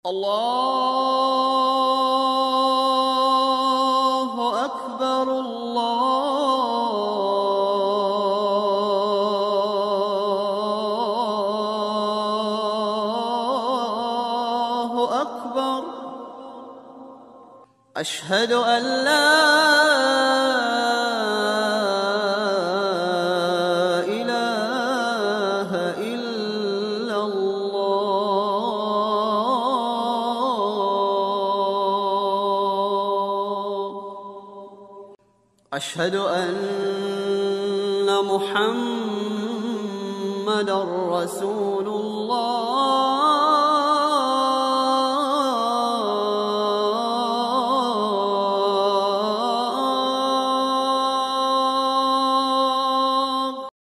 الله أكبر الله أكبر أشهد أن لا إله إلا الله أشهد أن محمدًا رسول الله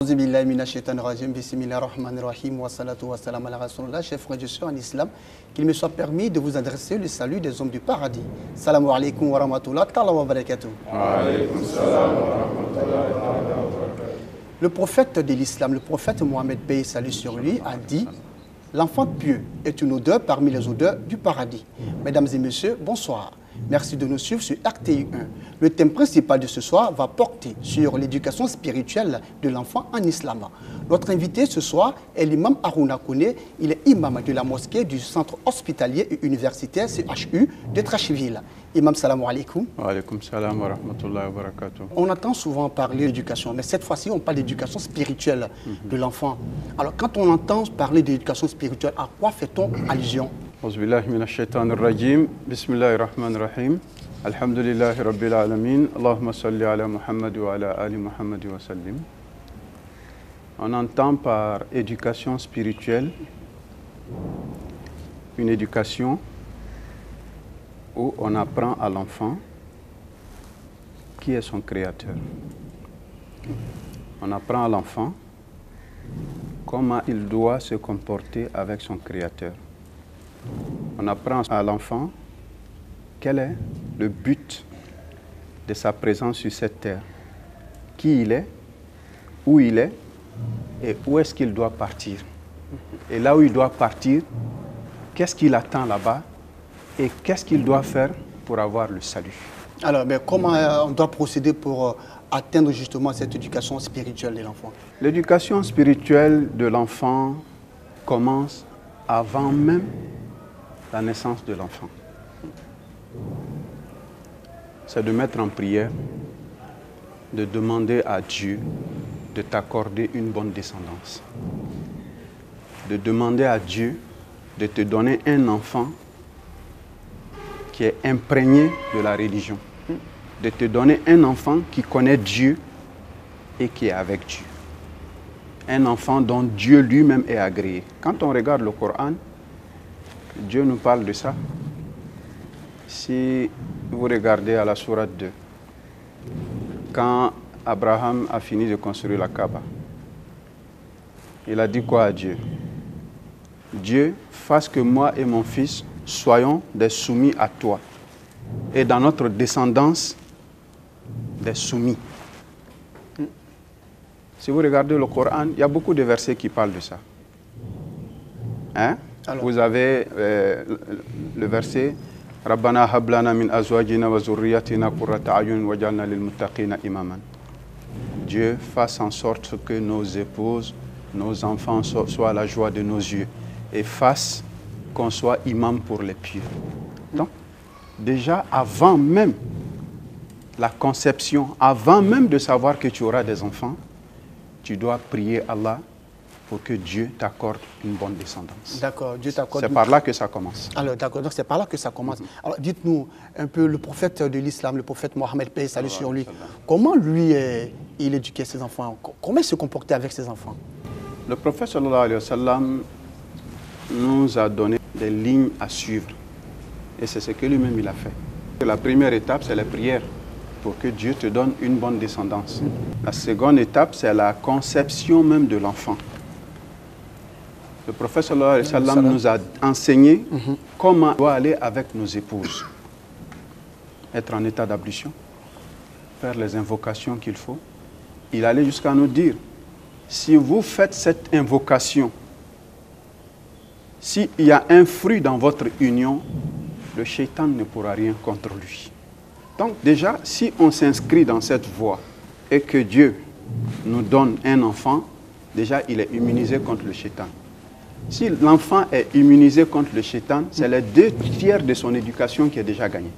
Auzu billahi minash shaitanir rajim. Bismillahir rahmanir rahim. Wa salatu wa salam ala rasulillah. Chers frères et sœurs en islam, qu'il me soit permis de vous adresser le salut des hommes du paradis. Salamu alaikum wa rahmatullah ta'ala wa barakatuh. Wa alaykum salam wa rahmatullahi wa barakatuh. Le prophète de l'islam, le prophète Mohammed, paix et salut sur lui, a dit: l'enfant pieux est une odeur parmi les odeurs du paradis. Mesdames et messieurs, bonsoir. Merci de nous suivre sur RTI 1. Le thème principal de ce soir va porter sur l'éducation spirituelle de l'enfant en islam. Notre invité ce soir est l'imam Harouna Kone. Il est imam de la mosquée du centre hospitalier et universitaire CHU de Tracheville. Imam, salam alaikum. Wa alaykum salam wa rahmatullahi wa barakatuh. On entend souvent parler d'éducation, mais cette fois-ci, on parle d'éducation spirituelle de l'enfant. Alors, quand on entend parler d'éducation spirituelle, à quoi fait-on allusion? Auzu billahi minash shaitanir rajim. Bismillahir rahmanir rahim. Alhamdulillahi rabbil alamin. Allahumma salli ala Muhammad wa ala ali Muhammad wa sallim. On entend par éducation spirituelle une éducation où on apprend à l'enfant qui est son créateur. On apprend à l'enfant comment il doit se comporter avec son créateur. On apprend à l'enfant quel est le but de sa présence sur cette terre, qui il est, où il est et où est-ce qu'il doit partir. Et là où il doit partir, qu'est-ce qu'il attend là-bas et qu'est-ce qu'il doit faire pour avoir le salut. Alors, mais comment on doit procéder pour atteindre justement cette éducation spirituelle de l'enfant? L'éducation spirituelle de l'enfant commence avant même la naissance de l'enfant. C'est de mettre en prière, de demander à Dieu de t'accorder une bonne descendance. De demander à Dieu de te donner un enfant qui est imprégné de la religion. De te donner un enfant qui connaît Dieu et qui est avec Dieu. Un enfant dont Dieu lui-même est agréé. Quand on regarde le Coran, Dieu nous parle de ça. Si vous regardez à la sourate 2, quand Abraham a fini de construire la Kaaba, il a dit quoi à Dieu? Dieu, fasse que moi et mon fils soyons des soumis à toi. Et dans notre descendance, des soumis. Si vous regardez le Coran, il y a beaucoup de versets qui parlent de ça. Hein? Alors, vous avez le verset Rabbana hablana min azwajina wa zurriyatina qurrata a'yun waj'alna lil muttaqina imaman. Dieu fasse en sorte que nos épouses, nos enfants soient la joie de nos yeux et fasse qu'on soit imam pour les pieux. Donc, déjà avant même la conception, avant même de savoir que tu auras des enfants, tu dois prier Allah pour que Dieu t'accorde une bonne descendance. D'accord, Dieu t'accorde. C'est par là que ça commence. Alors, d'accord, donc c'est par là que ça commence. Alors, dites-nous un peu, le prophète de l'islam, le prophète Mohammed, paix et salut sur lui, comment lui, il éduquait ses enfants? Comment il se comportait avec ses enfants? Le prophète sallallahu alayhi wa sallam nous a donné des lignes à suivre. Et c'est ce que lui-même il a fait. La première étape, c'est la prière pour que Dieu te donne une bonne descendance. La seconde étape, c'est la conception même de l'enfant. Le prophète sallallahu alayhi wa sallam nous a enseigné comment on doit aller avec nos épouses. Être en état d'ablution, faire les invocations qu'il faut. Il allait jusqu'à nous dire, si vous faites cette invocation s'il y a un fruit dans votre union, le shaitan ne pourra rien contre lui. Donc déjà, si on s'inscrit dans cette voie et que Dieu nous donne un enfant, déjà il est immunisé contre le shaitan. Si l'enfant est immunisé contre le shaitan, c'est les 2/3 de son éducation qui est déjà gagnée.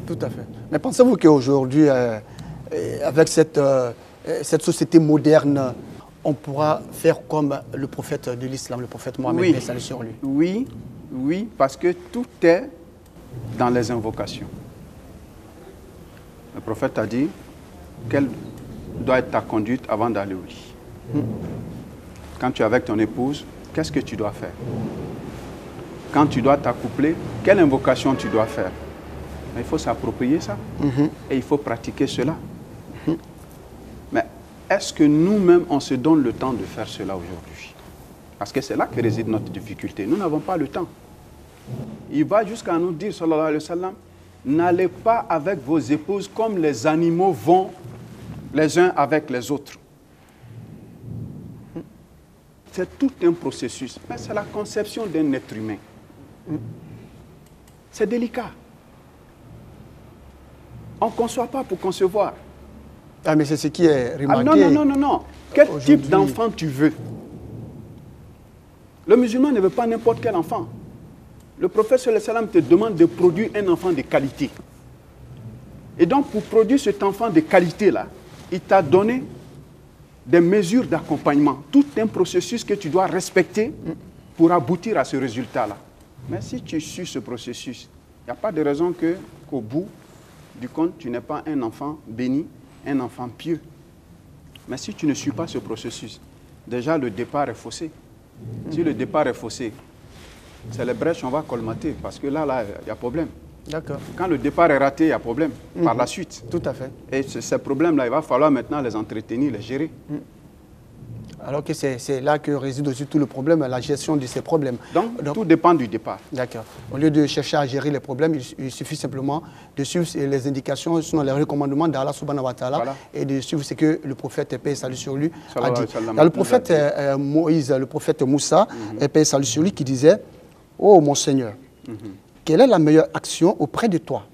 Tout à fait. Mais pensez-vous qu'aujourd'hui, avec cette société moderne, on pourra faire comme le prophète de l'islam, le prophète Mohammed, Oui. paix salut sur lui? Oui, oui, parce que tout est dans les invocations. Le prophète a dit quelle doit être ta conduite avant d'aller au lit. Quand tu es avec ton épouse, qu'est-ce que tu dois faire? Quand tu dois t'accoupler, quelle invocation tu dois faire? Mais il faut s'approprier ça et il faut pratiquer cela. Mais est-ce que nous-mêmes, on se donne le temps de faire cela aujourd'hui? Parce que c'est là que réside notre difficulté. Nous n'avons pas le temps. Il va jusqu'à nous dire, sallallahu alayhi wa sallam, n'allez pas avec vos épouses comme les animaux vont les uns avec les autres. C'est tout un processus. Mais c'est la conception d'un être humain. C'est délicat. On ne conçoit pas pour concevoir. Ah, mais c'est ce qui est remarqué. Ah, non. Quel type d'enfant tu veux? Le musulman ne veut pas n'importe quel enfant. Le prophète sallallahu alayhi wa sallam te demande de produire un enfant de qualité. Et donc, pour produire cet enfant de qualité-là, il t'a donné des mesures d'accompagnement, tout un processus que tu dois respecter pour aboutir à ce résultat-là. Mais si tu suis ce processus, il n'y a pas de raison qu'au bout du compte, tu n'es pas un enfant béni, un enfant pieux. Mais si tu ne suis pas ce processus, déjà le départ est faussé. Si le départ est faussé, c'est les brèches qu'on va colmater, parce que là, il y a problème. D'accord. Quand le départ est raté, il y a problème par la suite. Tout à fait. Et ces problèmes-là, il va falloir maintenant les entretenir, les gérer. Alors que c'est là que réside aussi tout le problème, la gestion de ces problèmes. Donc tout dépend du départ. D'accord. Au lieu de chercher à gérer les problèmes, il suffit simplement de suivre les indications, sinon les recommandements d'Allah subhanahu wa ta'ala, voilà, et de suivre ce que le prophète, paix et salut sur lui, a dit. Le prophète Moïse, le prophète Moussa, paix et salut sur lui, qui disait: oh mon Seigneur, quelle est la meilleure action auprès de toi?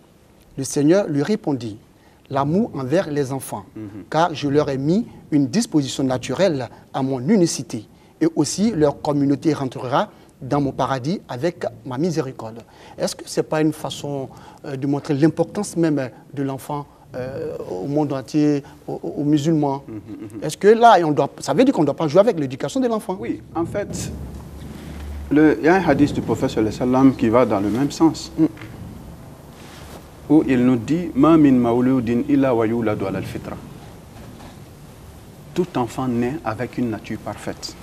Le Seigneur lui répondit: l'amour envers les enfants, car je leur ai mis une disposition naturelle à mon unicité, et aussi leur communauté rentrera dans mon paradis avec ma miséricorde. Est-ce que ce n'est pas une façon de montrer l'importance même de l'enfant au monde entier, aux musulmans? Est-ce que là, ça veut dire qu'on ne doit pas jouer avec l'éducation de l'enfant? Oui, en fait, il y a un hadith du prophète sallallahu alayhi wa sallam qui va dans le même sens. Où il nous dit: Ma min mawludin illa wa yuladu ala al-fitra. Tout enfant naît avec une nature parfaite.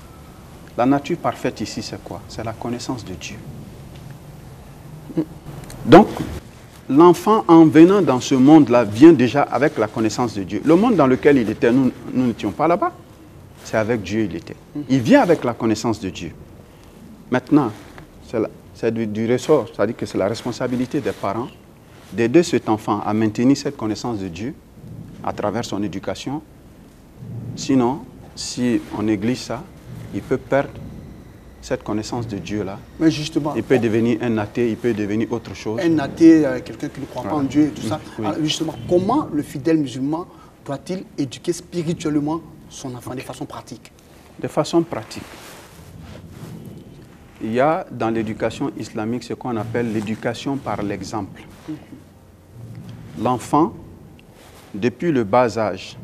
La nature parfaite ici, c'est quoi? C'est la connaissance de Dieu. Donc, l'enfant, en venant dans ce monde-là, vient déjà avec la connaissance de Dieu. Le monde dans lequel il était, nous n'étions pas là-bas. C'est avec Dieu il était. Il vient avec la connaissance de Dieu. Maintenant, c'est du ressort, c'est-à-dire que c'est la responsabilité des parents d'aider cet enfant à maintenir cette connaissance de Dieu à travers son éducation. Sinon, si on néglige ça, il peut perdre cette connaissance de Dieu-là. Mais justement, il peut devenir un athée, il peut devenir autre chose. Un athée, quelqu'un qui ne croit pas en Dieu et tout ça. Oui. Alors justement, comment le fidèle musulman doit-il éduquer spirituellement son enfant de façon pratique? De façon pratique. Il y a dans l'éducation islamique ce qu'on appelle l'éducation par l'exemple. L'enfant, depuis le bas âge,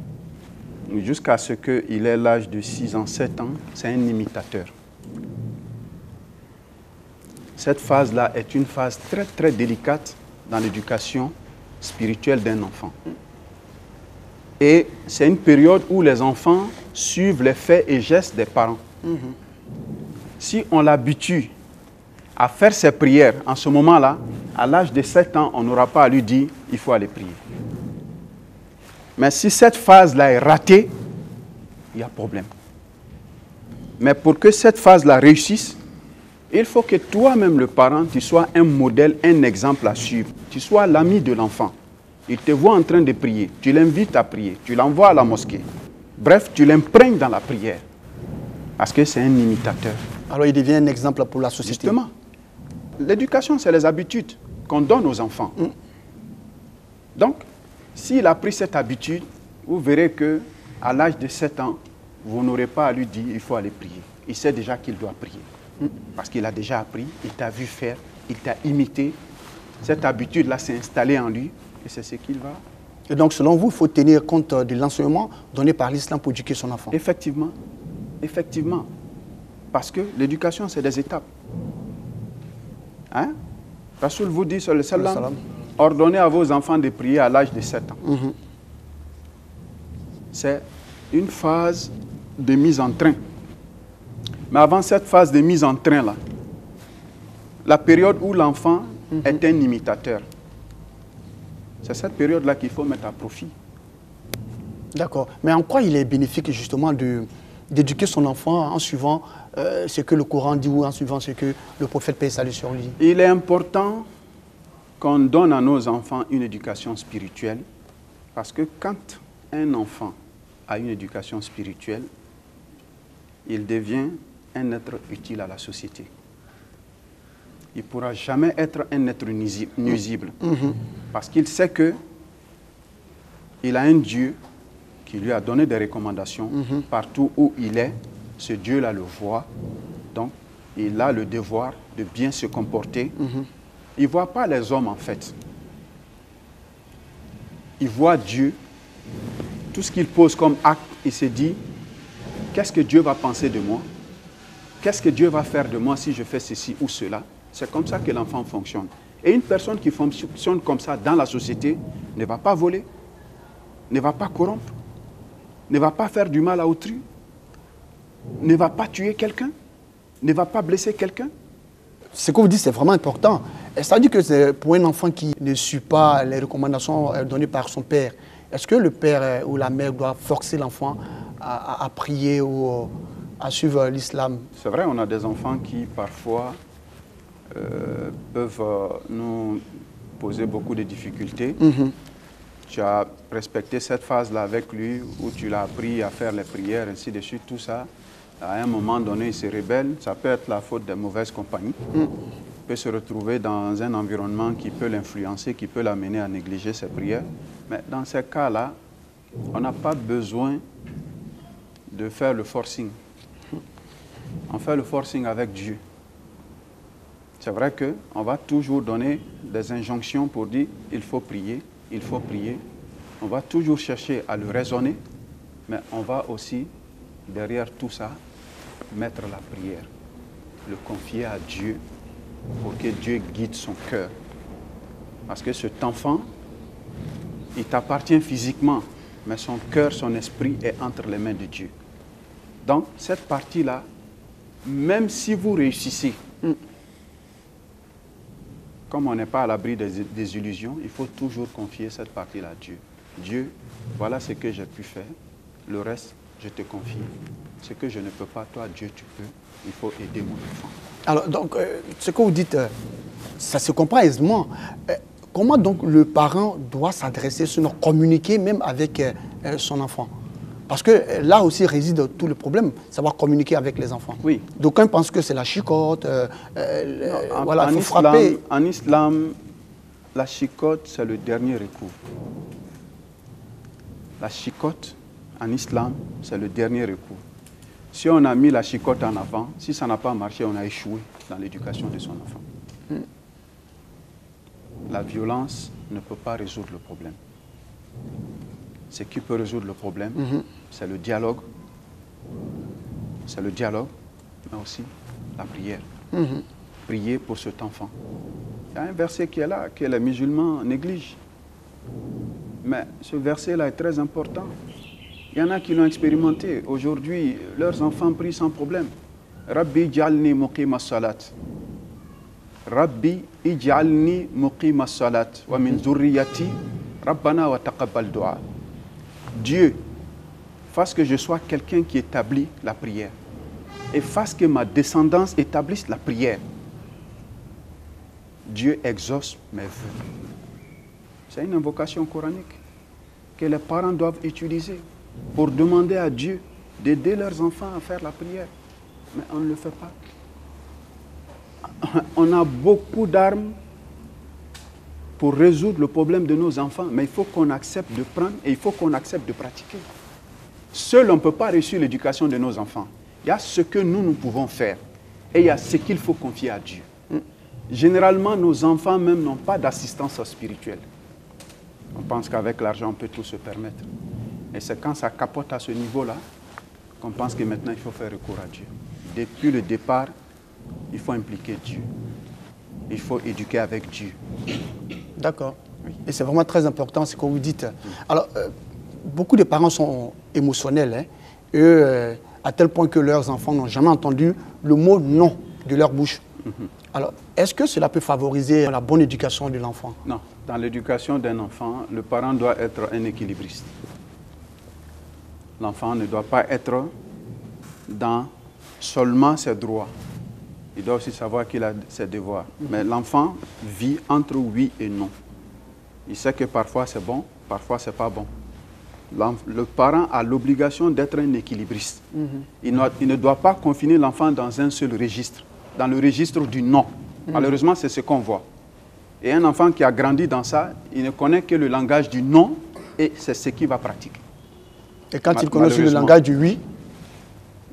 jusqu'à ce qu'il ait l'âge de 6 ans, 7 ans, c'est un imitateur. Cette phase-là est une phase très très délicate dans l'éducation spirituelle d'un enfant. Et c'est une période où les enfants suivent les faits et gestes des parents. Si on l'habitue à faire ses prières en ce moment-là, à l'âge de 7 ans, on n'aura pas à lui dire il faut aller prier. Mais si cette phase-là est ratée, il y a problème. Mais pour que cette phase-là réussisse, il faut que toi-même, le parent, tu sois un modèle, un exemple à suivre. Tu sois l'ami de l'enfant. Il te voit en train de prier, tu l'invites à prier, tu l'envoies à la mosquée. Bref, tu l'imprègnes dans la prière. Parce que c'est un imitateur. Alors il devient un exemple pour la société. Justement. L'éducation, c'est les habitudes qu'on donne aux enfants. Donc, s'il a pris cette habitude, vous verrez qu'à l'âge de 7 ans, vous n'aurez pas à lui dire il faut aller prier. Il sait déjà qu'il doit prier. Parce qu'il a déjà appris, il t'a vu faire, il t'a imité. Cette habitude-là s'est installée en lui et c'est ce qu'il va. Et donc, selon vous, il faut tenir compte de l'enseignement donné par l'islam pour éduquer son enfant. Effectivement. Effectivement. Parce que l'éducation, c'est des étapes. Hein? Rasoul vous dit sur le salam, ordonnez à vos enfants de prier à l'âge de 7 ans. C'est une phase de mise en train. Mais avant cette phase de mise en train-là, la période où l'enfant est un imitateur, c'est cette période-là qu'il faut mettre à profit. D'accord. Mais en quoi il est bénéfique justement d'éduquer son enfant en suivant ce que le Coran dit ou en suivant ce que le prophète paix et salut sur lui? Il est important qu'on donne à nos enfants une éducation spirituelle parce que quand un enfant a une éducation spirituelle, il devient un être utile à la société. Il ne pourra jamais être un être nuisible parce qu'il sait qu'il a un Dieu qui lui a donné des recommandations partout où il est. Ce Dieu-là le voit, donc il a le devoir de bien se comporter. Il ne voit pas les hommes en fait. Il voit Dieu. Tout ce qu'il pose comme acte, il se dit, qu'est-ce que Dieu va penser de moi? Qu'est-ce que Dieu va faire de moi si je fais ceci ou cela? C'est comme ça que l'enfant fonctionne. Et une personne qui fonctionne comme ça dans la société ne va pas voler, ne va pas corrompre, ne va pas faire du mal à autrui, ne va pas tuer quelqu'un, ne va pas blesser quelqu'un. Ce que vous dites, c'est vraiment important. C'est-à-dire que c'est pour un enfant qui ne suit pas les recommandations données par son père, est-ce que le père ou la mère doit forcer l'enfant à prier ou à suivre l'islam? C'est vrai, on a des enfants qui parfois peuvent nous poser beaucoup de difficultés. Tu as respecté cette phase-là avec lui, où tu l'as appris à faire les prières, ainsi de suite, tout ça. À un moment donné, il se rebelle. Ça peut être la faute de mauvaise compagnie. Il peut se retrouver dans un environnement qui peut l'influencer, qui peut l'amener à négliger ses prières. Mais dans ces cas-là, on n'a pas besoin de faire le forcing. On fait le forcing avec Dieu. C'est vrai qu'on va toujours donner des injonctions pour dire il faut prier, il faut prier. On va toujours chercher à le raisonner, mais on va aussi, derrière tout ça, mettre la prière, le confier à Dieu pour que Dieu guide son cœur. Parce que cet enfant, il t'appartient physiquement, mais son cœur, son esprit est entre les mains de Dieu. Donc, cette partie-là, même si vous réussissez, comme on n'est pas à l'abri des illusions, il faut toujours confier cette partie-là à Dieu. Dieu, voilà ce que j'ai pu faire, le reste, je te confie. Ce que je ne peux pas, toi, Dieu, tu peux. Il faut aider mon enfant. Alors, donc, ce que vous dites, ça se comprend aisément. Comment donc le parent doit s'adresser, sinon communiquer même avec son enfant? Parce que là aussi réside tout le problème, savoir communiquer avec les enfants. Oui. D'aucuns pensent que c'est la chicotte, voilà, il faut frapper. En islam, la chicotte, c'est le dernier recours. La chicotte, en islam, c'est le dernier recours. Si on a mis la chicotte en avant, si ça n'a pas marché, on a échoué dans l'éducation de son enfant. La violence ne peut pas résoudre le problème. Ce qui peut résoudre le problème, c'est le dialogue. C'est le dialogue, mais aussi la prière. Prier pour cet enfant. Il y a un verset qui est là, que les musulmans négligent. Mais ce verset-là est très important. Il y en a qui l'ont expérimenté. Aujourd'hui, leurs enfants prient sans problème. Rabbi ij'alni muqima salat. Rabbi ij'alni muqima salat. Wa min zurriyati rabbana wa taqabbal du'a. Dieu, fasse que je sois quelqu'un qui établit la prière. Et fasse que ma descendance établisse la prière. Dieu exauce mes vœux. C'est une invocation coranique que les parents doivent utiliser pour demander à Dieu d'aider leurs enfants à faire la prière. Mais on ne le fait pas. on a beaucoup d'armes pour résoudre le problème de nos enfants, mais il faut qu'on accepte de prendre et il faut qu'on accepte de pratiquer. Seul, on ne peut pas réussir l'éducation de nos enfants. Il y a ce que nous pouvons faire et il y a ce qu'il faut confier à Dieu. Généralement, nos enfants même n'ont pas d'assistance spirituelle. On pense qu'avec l'argent, on peut tout se permettre. Et c'est quand ça capote à ce niveau-là qu'on pense que maintenant, il faut faire recours à Dieu. Depuis le départ, il faut impliquer Dieu. Il faut éduquer avec Dieu. D'accord. Oui. Et c'est vraiment très important ce que vous dites. Alors, beaucoup de parents sont émotionnels, hein, eux, à tel point que leurs enfants n'ont jamais entendu le mot « non » de leur bouche. Alors, est-ce que cela peut favoriser la bonne éducation de l'enfant? Non. Dans l'éducation d'un enfant, le parent doit être un équilibriste. L'enfant ne doit pas être dans seulement ses droits. Il doit aussi savoir qu'il a ses devoirs. Mais l'enfant vit entre oui et non. Il sait que parfois c'est bon, parfois c'est pas bon. Le parent a l'obligation d'être un équilibriste. Il ne doit pas confiner l'enfant dans un seul registre, dans le registre du non. Malheureusement, c'est ce qu'on voit. Et un enfant qui a grandi dans ça, il ne connaît que le langage du non et c'est ce qu'il va pratiquer. Et quand il connaît le langage du oui,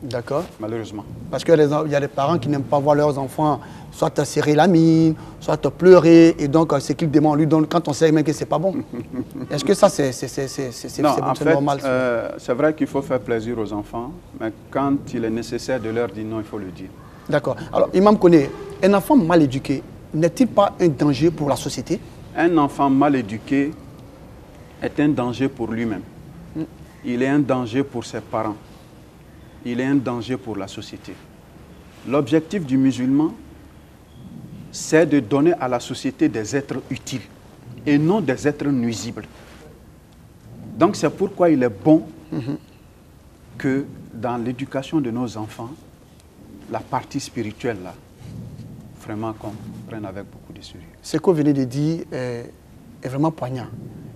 d'accord. Malheureusement. Parce qu'il y a des parents qui n'aiment pas voir leurs enfants soit serrer la mine, soit pleurer, et donc ce qu'ils demandent, on lui donne quand on sait même que ce n'est pas bon. Est-ce que ça, c'est normal? C'est vrai qu'il faut faire plaisir aux enfants, mais quand il est nécessaire de leur dire non, il faut le dire. D'accord. Alors, Imam connaît, un enfant mal éduqué, n'est-il pas un danger pour la société? Un enfant mal éduqué est un danger pour lui-même. Il est un danger pour ses parents. Il est un danger pour la société. L'objectif du musulman, c'est de donner à la société des êtres utiles et non des êtres nuisibles. Donc c'est pourquoi il est bon que dans l'éducation de nos enfants, la partie spirituelle, là, vraiment qu'on prenne avec beaucoup de sérieux. Ce que vous venez de dire est vraiment poignant.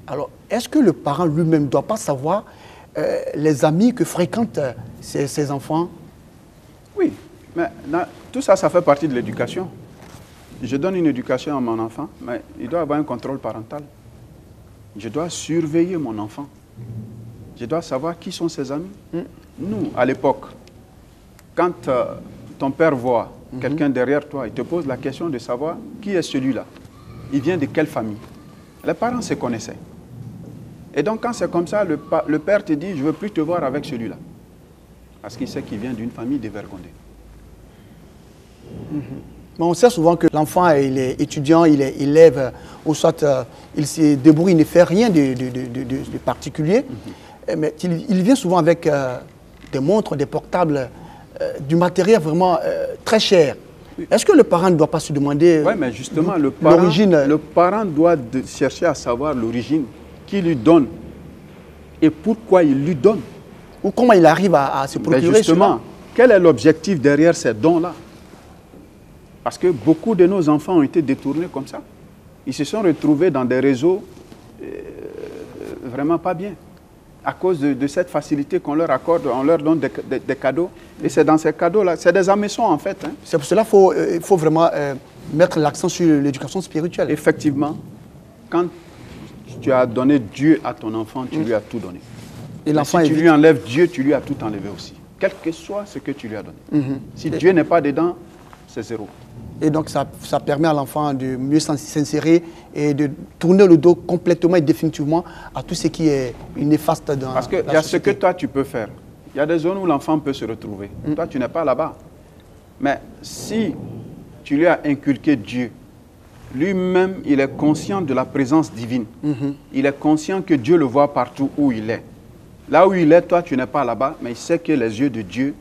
Alors, est-ce que le parent lui-même ne doit pas savoir les amis que fréquentent ses enfants? Oui, mais tout ça, ça fait partie de l'éducation. Je donne une éducation à mon enfant, mais il doit avoir un contrôle parental. Je dois surveiller mon enfant. Je dois savoir qui sont ses amis. Nous, à l'époque, quand ton père voit quelqu'un derrière toi, il te pose la question de savoir qui est celui-là. Il vient de quelle famille? Les parents se connaissaient. Et donc, quand c'est comme ça, le père te dit, je ne veux plus te voir avec celui-là. Parce qu'il sait qu'il vient d'une famille dévergondée. Mais on sait souvent que l'enfant, il est étudiant, il est élève, ou soit il se débrouille, il ne fait rien de particulier. Mais il vient souvent avec des montres, des portables, du matériel vraiment très cher. Est-ce que le parent ne doit pas se demander oui, mais justement, le parent doit chercher à savoir l'origine, qui lui donne et pourquoi il lui donne. Ou comment il arrive à se procurer cela. Justement, quel est l'objectif derrière ces dons-là? Parce que beaucoup de nos enfants ont été détournés comme ça. Ils se sont retrouvés dans des réseaux vraiment pas bien. À cause de cette facilité qu'on leur accorde, on leur donne des cadeaux. Et c'est dans ces cadeaux-là, c'est des hameçons en fait. Hein. C'est pour cela qu'il faut vraiment mettre l'accent sur l'éducation spirituelle. Effectivement, quand tu as donné Dieu à ton enfant, tu lui as tout donné. Et si tu lui enlèves Dieu, tu lui as tout enlevé aussi. Quel que soit ce que tu lui as donné. Si Dieu n'est pas dedans, c'est zéro. Et donc ça permet à l'enfant de mieux s'insérer et de tourner le dos complètement et définitivement à tout ce qui est néfaste dans la société. Parce qu'il y a ce que toi tu peux faire. Il y a des zones où l'enfant peut se retrouver. Toi tu n'es pas là-bas. Mais si tu lui as inculqué Dieu, lui-même il est conscient de la présence divine. Il est conscient que Dieu le voit partout où il est. Là où il est, toi tu n'es pas là-bas, mais il sait que les yeux de Dieu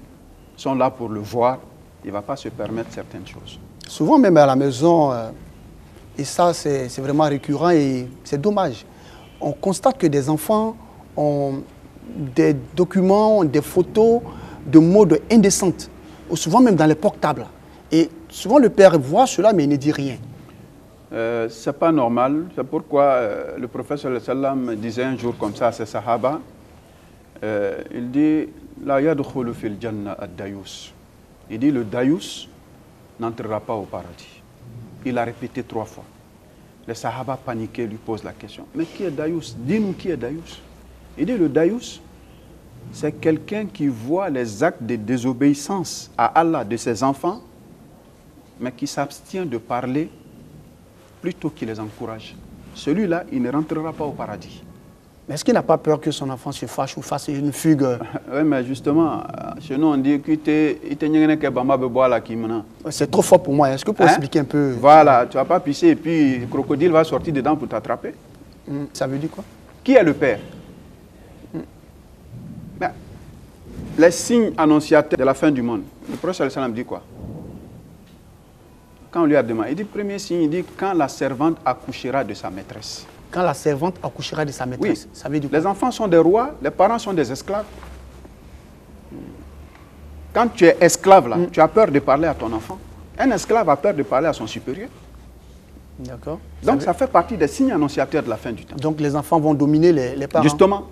sont là pour le voir. Il ne va pas se permettre certaines choses. Souvent même à la maison, et ça c'est vraiment récurrent et c'est dommage, on constate que des enfants ont des documents, des photos de mode indécentes, ou souvent même dans les portables. Et souvent le père voit cela mais il ne dit rien. Ce n'est pas normal, c'est pourquoi le prophète sallallahu alayhi wa sallam disait un jour comme ça à ses sahaba, il dit « La yadkhulu fil janna ad-dayus ». Il dit le dayus n'entrera pas au paradis. Il a répété 3 fois. Les Sahaba paniqués lui posent la question. Mais qui est Dayous? Dis-nous qui est Dayous. Il dit le Dayous, c'est quelqu'un qui voit les actes de désobéissance à Allah de ses enfants, mais qui s'abstient de parler plutôt qu'il les encourage. Celui-là, il ne rentrera pas au paradis. Mais est-ce qu'il n'a pas peur que son enfant se fâche ou fasse une fugue? Oui, mais justement, chez nous, on dit que c'est trop fort pour moi. Est-ce que vous pouvez expliquer un peu? Voilà, tu ne vas pas pisser et puis le crocodile va sortir dedans pour t'attraper. Ça veut dire quoi? Qui est le père? Ben, les signes annonciateurs de la fin du monde. Le prophète sallam dit quoi? Quand on lui a demandé, il dit premier signe, il dit quand la servante accouchera de sa maîtresse. Quand la servante accouchera de sa maîtresse, oui. Ça veut dire quoi? Les enfants sont des rois, les parents sont des esclaves. Quand tu es esclave là, tu as peur de parler à ton enfant. Un esclave a peur de parler à son supérieur. D'accord. Donc ça fait partie des signes annonciateurs de la fin du temps. Donc les enfants vont dominer les parents. Justement.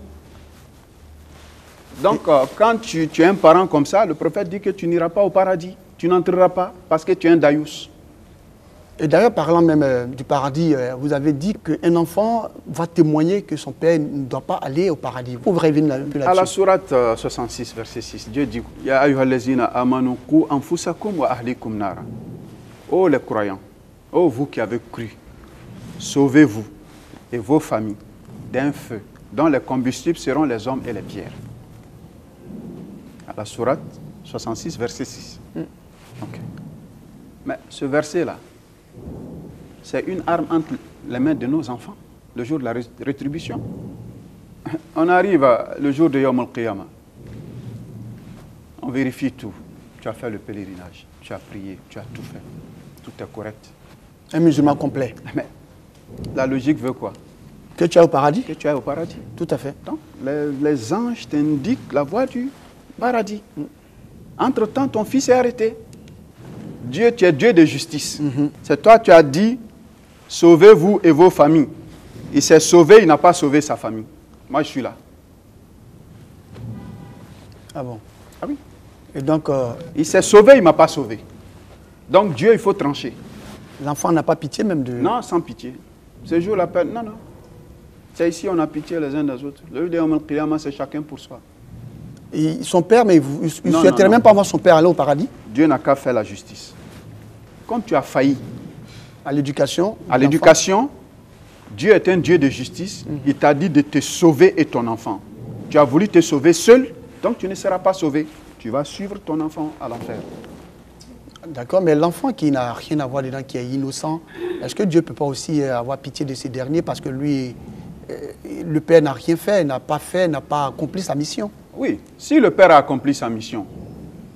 Donc quand tu es un parent comme ça, le prophète dit que tu n'iras pas au paradis. Tu n'entreras pas parce que tu es un Dayous. Et d'ailleurs, parlant même du paradis, vous avez dit qu'un enfant va témoigner que son père ne doit pas aller au paradis. Vous pouvez revenir un peu là-dessus. À la sourate 66, verset 6, Dieu dit « Ya ayyuhallazina amanu qu anfusakum wa ahlikum nara » Oh les croyants, oh vous qui avez cru, sauvez-vous et vos familles d'un feu dont les combustibles seront les hommes et les pierres. À la sourate 66, verset 6. Okay. Mais ce verset-là, c'est une arme entre les mains de nos enfants, le jour de la rétribution. On arrive le jour de Yom al-Qiyamah. On vérifie tout. Tu as fait le pèlerinage, tu as prié, tu as tout fait. Tout est correct. Un musulman complet. Mais la logique veut quoi? Que tu ailles au paradis? Que tu ailles au paradis. Tout à fait. Donc, les anges t'indiquent la voie du paradis. Entre-temps, ton fils est arrêté. Dieu, tu es Dieu de justice. C'est toi, tu as dit, sauvez-vous et vos familles. Il s'est sauvé, il n'a pas sauvé sa famille. Moi, je suis là. Ah bon? Ah oui. Et donc... il s'est sauvé, il ne m'a pas sauvé. Donc, Dieu, il faut trancher. L'enfant n'a pas pitié même de... Non, sans pitié. Ce jour, la peine, non, non. C'est ici, on a pitié les uns des autres. Le jour de Yom al-Qiyamah, c'est chacun pour soi. Et son père, mais il ne souhaiterait même pas voir son père aller au paradis? Dieu n'a qu'à faire la justice. Comme tu as failli à l'éducation, Dieu est un Dieu de justice. Il t'a dit de te sauver et ton enfant. Tu as voulu te sauver seul, donc tu ne seras pas sauvé. Tu vas suivre ton enfant à l'enfer. D'accord, mais l'enfant qui n'a rien à voir dedans, qui est innocent, est-ce que Dieu ne peut pas aussi avoir pitié de ces derniers parce que lui, le père n'a rien fait, n'a pas accompli sa mission? Oui, si le père a accompli sa mission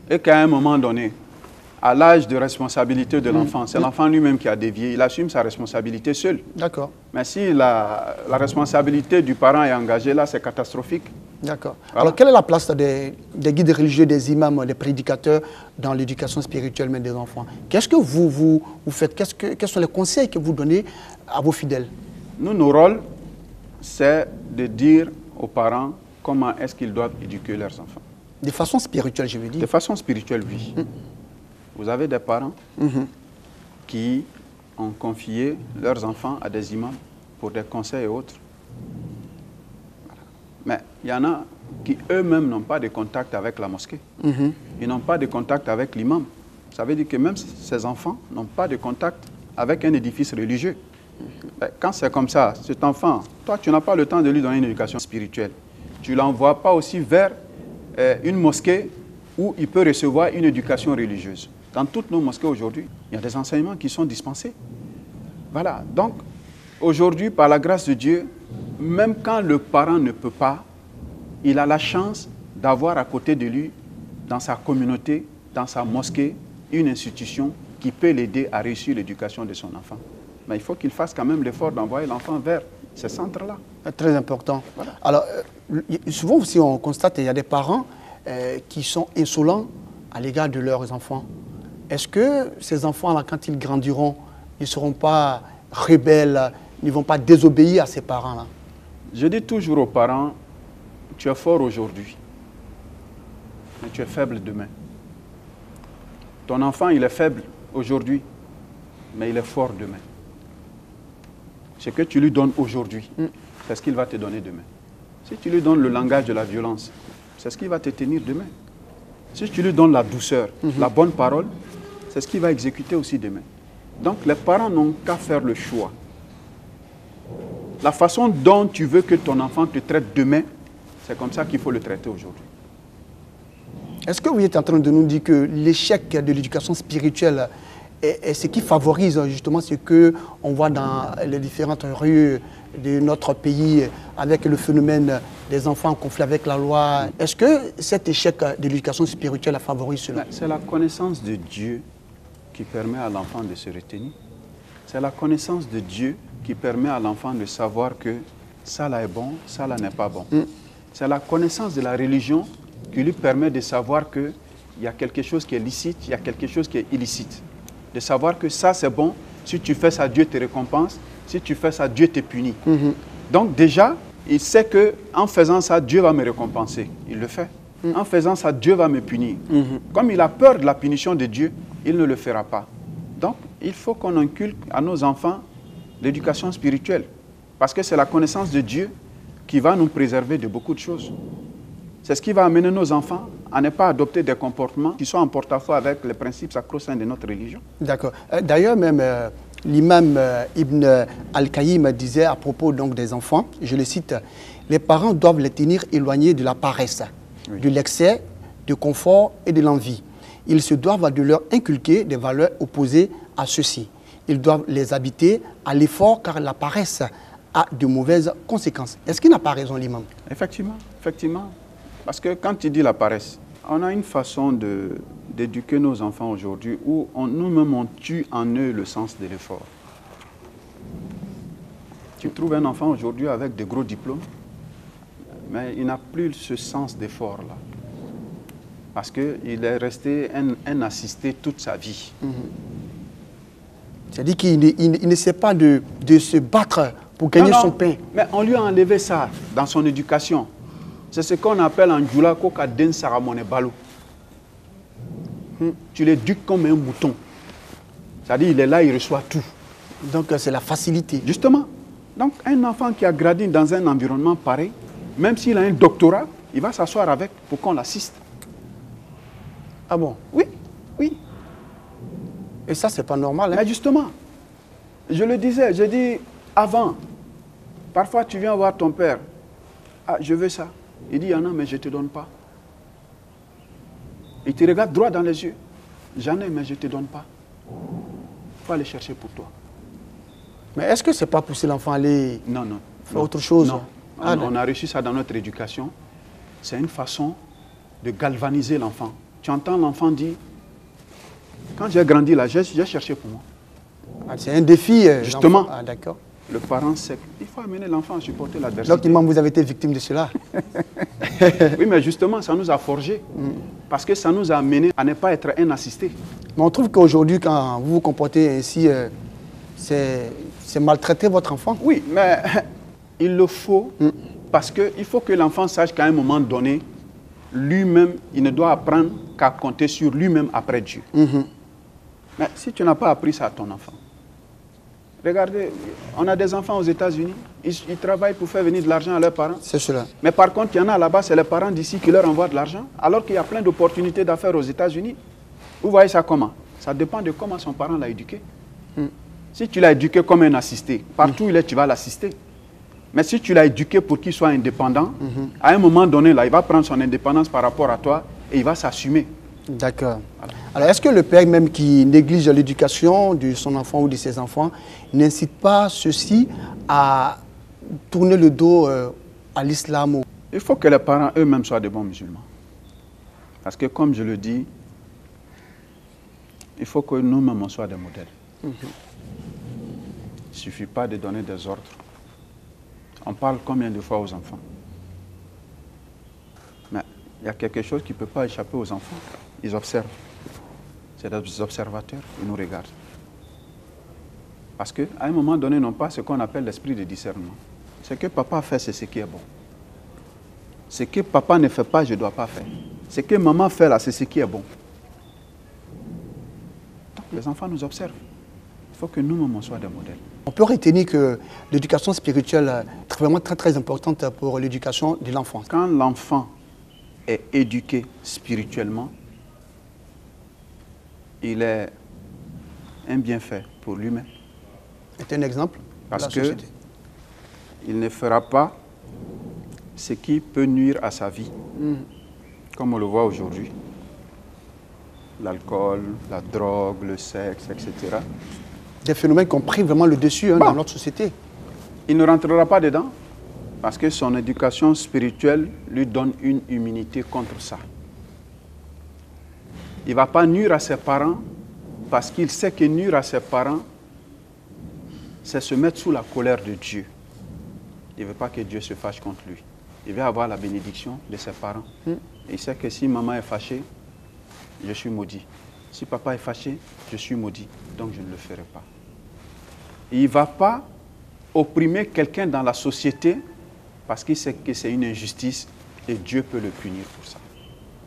et qu'à un moment donné, à l'âge de responsabilité de l'enfant, c'est l'enfant lui-même qui a dévié, il assume sa responsabilité seul. D'accord. Mais si la responsabilité du parent est engagée, là, c'est catastrophique. D'accord. Voilà. Alors, quelle est la place des guides religieux, des imams, des prédicateurs dans l'éducation spirituelle même des enfants? Qu'est-ce que vous faites? Quels sont les conseils que vous donnez à vos fidèles? Nous, nos rôles, c'est de dire aux parents comment est-ce qu'ils doivent éduquer leurs enfants. De façon spirituelle, je veux dire. De façon spirituelle, oui. Vous avez des parents qui ont confié leurs enfants à des imams pour des conseils et autres. Mais il y en a qui eux-mêmes n'ont pas de contact avec la mosquée. Ils n'ont pas de contact avec l'imam. Ça veut dire que même ces enfants n'ont pas de contact avec un édifice religieux. Quand c'est comme ça, cet enfant, toi, tu n'as pas le temps de lui donner une éducation spirituelle. Tu ne l'envoies pas aussi vers une mosquée où il peut recevoir une éducation religieuse. Dans toutes nos mosquées aujourd'hui, il y a des enseignements qui sont dispensés. Voilà. Donc, aujourd'hui, par la grâce de Dieu, même quand le parent ne peut pas, il a la chance d'avoir à côté de lui, dans sa communauté, dans sa mosquée, une institution qui peut l'aider à réussir l'éducation de son enfant. Mais il faut qu'il fasse quand même l'effort d'envoyer l'enfant vers ces centres-là. Très important. Voilà. Alors, souvent aussi, on constate qu'il y a des parents qui sont insolents à l'égard de leurs enfants. Est-ce que ces enfants-là, quand ils grandiront, ils ne seront pas rebelles, ils ne vont pas désobéir à ces parents-là? Je dis toujours aux parents, tu es fort aujourd'hui, mais tu es faible demain. Ton enfant, il est faible aujourd'hui, mais il est fort demain. Ce que tu lui donnes aujourd'hui, c'est ce qu'il va te donner demain. Si tu lui donnes le langage de la violence, c'est ce qu'il va te tenir demain. Si tu lui donnes la douceur, la bonne parole, c'est ce qu'il va exécuter aussi demain. Donc les parents n'ont qu'à faire le choix. La façon dont tu veux que ton enfant te traite demain, c'est comme ça qu'il faut le traiter aujourd'hui. Est-ce que vous êtes en train de nous dire que l'échec de l'éducation spirituelle est ce qui favorise justement ce qu'on voit dans les différentes rues de notre pays avec le phénomène des enfants en conflit avec la loi? Est-ce que cet échec de l'éducation spirituelle favorise cela? C'est la connaissance de Dieu qui permet à l'enfant de se retenir. C'est la connaissance de Dieu qui permet à l'enfant de savoir que ça là est bon, ça là n'est pas bon. C'est la connaissance de la religion qui lui permet de savoir qu'il y a quelque chose qui est licite, il y a quelque chose qui est illicite. De savoir que ça c'est bon, si tu fais ça, Dieu te récompense, si tu fais ça, Dieu te punit. Donc déjà, il sait qu'en faisant ça, Dieu va me récompenser. Il le fait. En faisant ça, Dieu va me punir. Comme il a peur de la punition de Dieu, il ne le fera pas. Donc, il faut qu'on inculque à nos enfants l'éducation spirituelle. Parce que c'est la connaissance de Dieu qui va nous préserver de beaucoup de choses. C'est ce qui va amener nos enfants à ne pas adopter des comportements qui sont en porte-à-faux avec les principes sacro-saints de notre religion. D'accord. D'ailleurs, même l'imam Ibn Al-Qayyim disait à propos donc, des enfants, je le cite, « Les parents doivent les tenir éloignés de la paresse, de l'excès, du confort et de l'envie. Ils se doivent de leur inculquer des valeurs opposées à ceux-ci. Ils doivent les habiter à l'effort car la paresse a de mauvaises conséquences. » Est-ce qu'il n'a pas raison, l'imam? Effectivement, effectivement. Parce que quand tu dis la paresse, on a une façon d'éduquer nos enfants aujourd'hui où nous-mêmes on tue en eux le sens de l'effort. Tu trouves un enfant aujourd'hui avec de gros diplômes, mais il n'a plus ce sens d'effort-là. Parce qu'il est resté un assisté toute sa vie. C'est-à-dire qu'il ne sait pas de se battre pour gagner son pain. Mais on lui a enlevé ça dans son éducation. C'est ce qu'on appelle en Djoula Koka Den Saramone Balou. Tu l'éduques comme un mouton. C'est-à-dire il est là, il reçoit tout. Donc c'est la facilité. Justement. Donc un enfant qui a grandi dans un environnement pareil, même s'il a un doctorat, il va s'asseoir avec pour qu'on l'assiste. Ah bon? Oui, oui. Et ça, c'est pas normal. Hein? Mais justement, je le disais, je dis avant, parfois tu viens voir ton père, ah, je veux ça. Il dit, il y en a, mais je ne te donne pas. Il te regarde droit dans les yeux. J'en ai, mais je ne te donne pas. Il faut aller chercher pour toi. Mais est-ce que ce n'est pas pousser l'enfant à aller faire autre chose? Non. On a reçu ça dans notre éducation. C'est une façon de galvaniser l'enfant. Tu entends l'enfant dire, quand j'ai grandi là, j'ai cherché pour moi. Ah, c'est un défi. Justement. Ah, d'accord. Le parent sait qu'il faut amener l'enfant à supporter l'adversité. Donc, imam, vous avez été victime de cela. Oui, mais justement, ça nous a forgé. Parce que ça nous a amené à ne pas être un assisté. Mais on trouve qu'aujourd'hui, quand vous vous comportez ainsi, c'est maltraiter votre enfant. Oui, mais il le faut parce qu'il faut que l'enfant sache qu'à un moment donné, lui-même, il ne doit apprendre qu'à compter sur lui-même après Dieu. Mais si tu n'as pas appris ça à ton enfant, regardez, on a des enfants aux États-Unis, ils travaillent pour faire venir de l'argent à leurs parents. C'est cela. Mais par contre, il y en a là-bas, c'est les parents d'ici qui leur envoient de l'argent, alors qu'il y a plein d'opportunités d'affaires aux États-Unis. Vous voyez ça comment? Ça dépend de comment son parent l'a éduqué. Si tu l'as éduqué comme un assisté, partout où il est, tu vas l'assister. Mais si tu l'as éduqué pour qu'il soit indépendant, à un moment donné, là, il va prendre son indépendance par rapport à toi et il va s'assumer. D'accord. Voilà. Alors, est-ce que le père même qui néglige l'éducation de son enfant ou de ses enfants n'incite pas ceux-ci à tourner le dos à l'islam? Il faut que les parents eux-mêmes soient de bons musulmans. Parce que comme je le dis, il faut que nous-mêmes on soit des modèles. Il ne suffit pas de donner des ordres. On parle combien de fois aux enfants? Mais il y a quelque chose qui ne peut pas échapper aux enfants. Ils observent. C'est des observateurs, ils nous regardent. Parce qu'à un moment donné, ils n'ont pas ce qu'on appelle l'esprit de discernement. Ce que papa fait, c'est ce qui est bon. Ce que papa ne fait pas, je ne dois pas faire. Ce que maman fait là, c'est ce qui est bon. Donc, Les enfants nous observent. Il faut que nous-mêmes soyons des modèles. On peut retenir que l'éducation spirituelle est vraiment très importante pour l'éducation de l'enfant. Quand l'enfant est éduqué spirituellement, il est un bienfait pour lui-même. C'est un exemple Parce de la société. qu'il ne fera pas ce qui peut nuire à sa vie, comme on le voit aujourd'hui. L'alcool, la drogue, le sexe, etc. Des phénomènes qui ont pris vraiment le dessus dans notre société. Il ne rentrera pas dedans parce que son éducation spirituelle lui donne une immunité contre ça. Il ne va pas nuire à ses parents parce qu'il sait que nuire à ses parents, c'est se mettre sous la colère de Dieu. Il ne veut pas que Dieu se fâche contre lui. Il veut avoir la bénédiction de ses parents. Et il sait que si maman est fâchée, je suis maudit. Si papa est fâché, je suis maudit. Donc je ne le ferai pas. Il ne va pas opprimer quelqu'un dans la société parce qu'il sait que c'est une injustice et Dieu peut le punir pour ça.